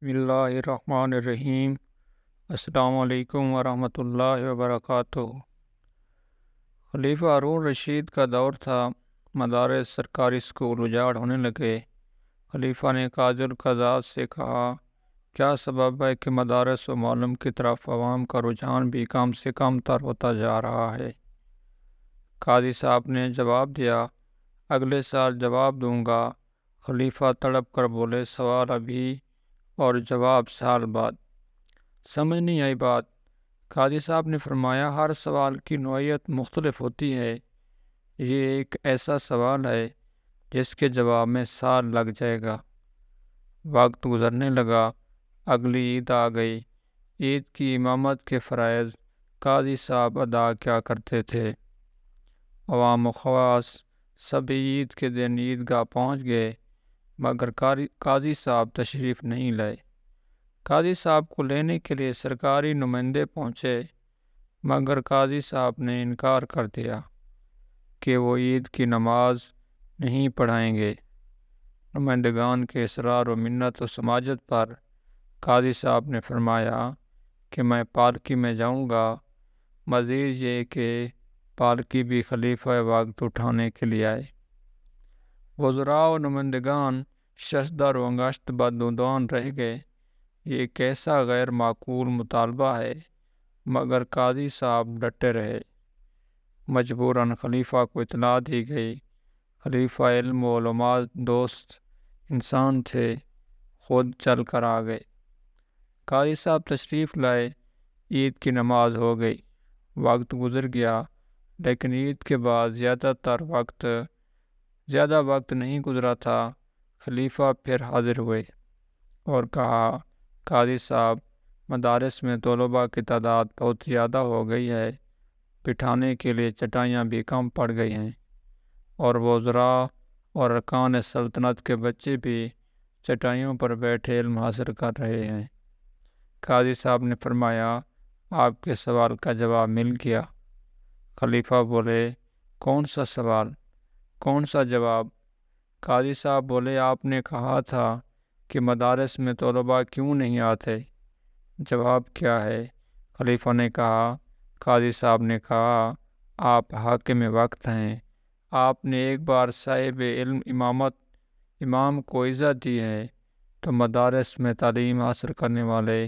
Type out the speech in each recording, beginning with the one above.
بسم اللہ الرحمن الرحیم۔ السلام علیکم ورحمۃ اللہ وبرکاتہ۔ خلیفہ ہارون رشید کا دور تھا، مدارس سرکاری اسکول اجاڑ ہونے لگے۔ خلیفہ نے قاضی القضات سے کہا، کیا سبب ہے کہ مدارس و معلم کی طرف عوام کا رجحان بھی کم سے کم تر ہوتا جا رہا ہے؟ قاضی صاحب نے جواب دیا، اگلے سال جواب دوں گا۔ خلیفہ تڑپ کر بولے، سوال ابھی اور جواب سال بعد؟ سمجھ نہیں آئی بات؟ قاضی صاحب نے فرمایا، ہر سوال کی نوعیت مختلف ہوتی ہے، یہ ایک ایسا سوال ہے جس کے جواب میں سال لگ جائے گا۔ وقت گزرنے لگا، اگلی عید آ گئی۔ عید کی امامت کے فرائض قاضی صاحب ادا کیا کرتے تھے۔ عوام و خواص سب عید کے دن عیدگاہ پہنچ گئے، مگر قاضی صاحب تشریف نہیں لائے۔ قاضی صاحب کو لینے کے لیے سرکاری نمائندے پہنچے، مگر قاضی صاحب نے انکار کر دیا کہ وہ عید کی نماز نہیں پڑھائیں گے۔ نمائندگان کے اصرار و منت و سماجت پر قاضی صاحب نے فرمایا کہ میں پالکی میں جاؤں گا، مزید یہ کہ پالکی بھی خلیفہ وقت اٹھانے کے لیے آئے۔ وزراء و نمائندگان ششدر و انگشت بدعنوان رہ گئے، یہ کیسا غیر معقول مطالبہ ہے، مگر قاضی صاحب ڈٹے رہے۔ مجبوراً خلیفہ کو اطلاع دی گئی۔ خلیفہ علم و علماء دوست انسان تھے، خود چل کر آ گئے۔ قاضی صاحب تشریف لائے، عید کی نماز ہو گئی۔ وقت گزر گیا، لیکن عید کے بعد زیادہ وقت نہیں گزرا تھا، خلیفہ پھر حاضر ہوئے اور کہا، قاضی صاحب، مدارس میں طلباء کی تعداد بہت زیادہ ہو گئی ہے، بٹھانے کے لیے چٹائیاں بھی کم پڑ گئی ہیں، اور وزراء اور ارکان سلطنت کے بچے بھی چٹائیوں پر بیٹھے علم حاصل کر رہے ہیں۔ قاضی صاحب نے فرمایا، آپ کے سوال کا جواب مل گیا۔ خلیفہ بولے، کون سا سوال، کون سا جواب؟ قاضی صاحب بولے، آپ نے کہا تھا کہ مدارس میں طلباء کیوں نہیں آتے، جواب کیا ہے؟ خلیفہ نے کہا، قاضی صاحب نے کہا، آپ حاکم وقت ہیں، آپ نے ایک بار صاحب علم امام کو عزت دی ہے، تو مدارس میں تعلیم حاصل کرنے والے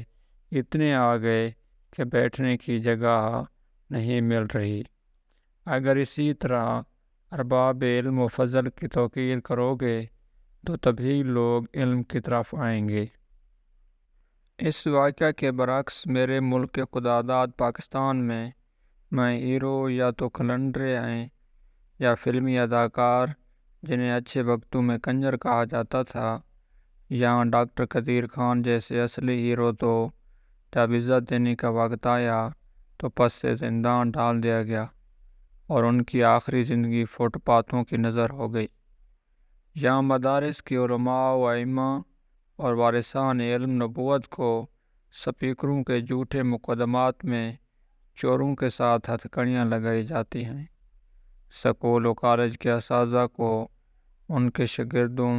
اتنے آ گئے کہ بیٹھنے کی جگہ نہیں مل رہی۔ اگر اسی طرح ارباب علم و فضل کی توقیر کرو گے تو تبھی لوگ علم کی طرف آئیں گے۔ اس واقعہ کے برعکس میرے ملک کے خداداد پاکستان میں ہیرو یا تو کلنڈرے ہیں یا فلمی اداکار جنہیں اچھے وقتوں میں کنجر کہا جاتا تھا۔ یہاں ڈاکٹر قدیر خان جیسے اصلی ہیرو تو جب عزت دینے کا وقت آیا تو پس سے زندان ڈال دیا گیا اور ان کی آخری زندگی فٹ پاتھوں کی نظر ہو گئی۔ یہاں مدارس کی علماء و ائمہ اور وارثان علم نبوت کو سپیکروں کے جھوٹے مقدمات میں چوروں کے ساتھ ہتھ کڑیاں لگائی جاتی ہیں۔ سکول و کالج کے اساتذہ کو ان کے شاگردوں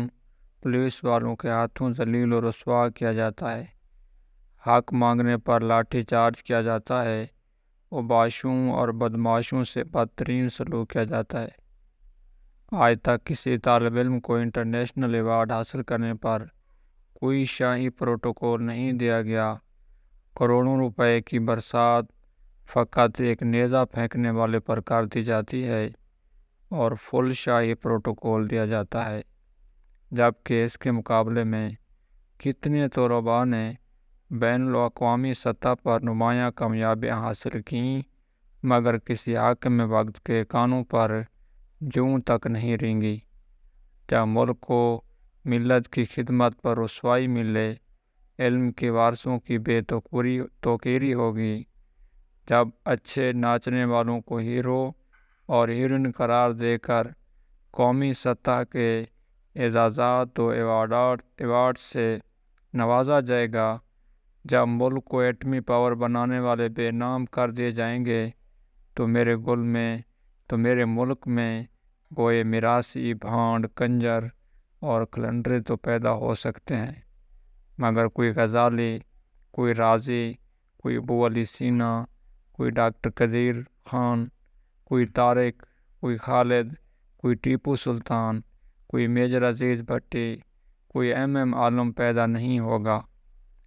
پولیس والوں کے ہاتھوں ذلیل و رسوا کیا جاتا ہے، حق مانگنے پر لاٹھی چارج کیا جاتا ہے، اوباشوں اور بدمعاشوں سے بدترین سلوک کیا جاتا ہے۔ آج تک کسی طالب علم کو انٹرنیشنل ایوارڈ حاصل کرنے پر کوئی شاہی پروٹوکول نہیں دیا گیا۔ کروڑوں روپے کی برسات فقط ایک نیزہ پھینکنے والے پر کر دی جاتی ہے اور فل شاہی پروٹوکول دیا جاتا ہے، جبکہ اس کے مقابلے میں کتنے طلباء نے بین الاقوامی سطح پر نمایاں کامیابیاں حاصل کیں، مگر کسی حاکم وقت کے کانوں پر جوں تک نہیں رینگی۔ جب ملک کو ملت کی خدمت پر رسوائی ملے، علم کے وارثوں کی بے توقیری ہوگی، جب اچھے ناچنے والوں کو ہیرو اور ہیروئن قرار دے کر قومی سطح کے اعزازات و ایوارڈ سے نوازا جائے گا، جب ملک کو ایٹمی پاور بنانے والے بے نام کر دیے جائیں گے، تو میرے ملک میں گوئے میراثی بھانڈ کنجر اور کلنڈرے تو پیدا ہو سکتے ہیں، مگر کوئی غزالی، کوئی رازی، کوئی ابو علی سینا، کوئی ڈاکٹر قدیر خان، کوئی طارق، کوئی خالد، کوئی ٹیپو سلطان، کوئی میجر عزیز بھٹی، کوئی ایم عالم پیدا نہیں ہوگا۔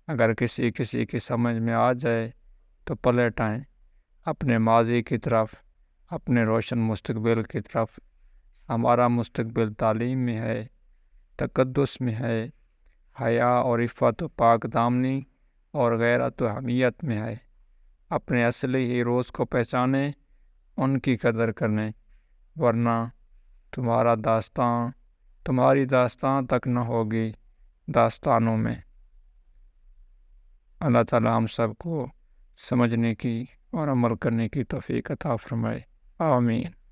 اگر کسی کی سمجھ میں آ جائے تو پلٹ آئیں اپنے ماضی کی طرف، اپنے روشن مستقبل کی طرف۔ ہمارا مستقبل تعلیم میں ہے، تقدس میں ہے، حیا اور عفت و پاک دامنی اور غیرت و حمیت میں ہے۔ اپنے اصلی ہیروز کو پہچانیں، ان کی قدر کریں، ورنہ تمہاری داستان تک نہ ہوگی داستانوں میں۔ اللہ تعالیٰ ہم سب کو سمجھنے کی اور عمل کرنے کی توفیق عطا فرمائے، آمین۔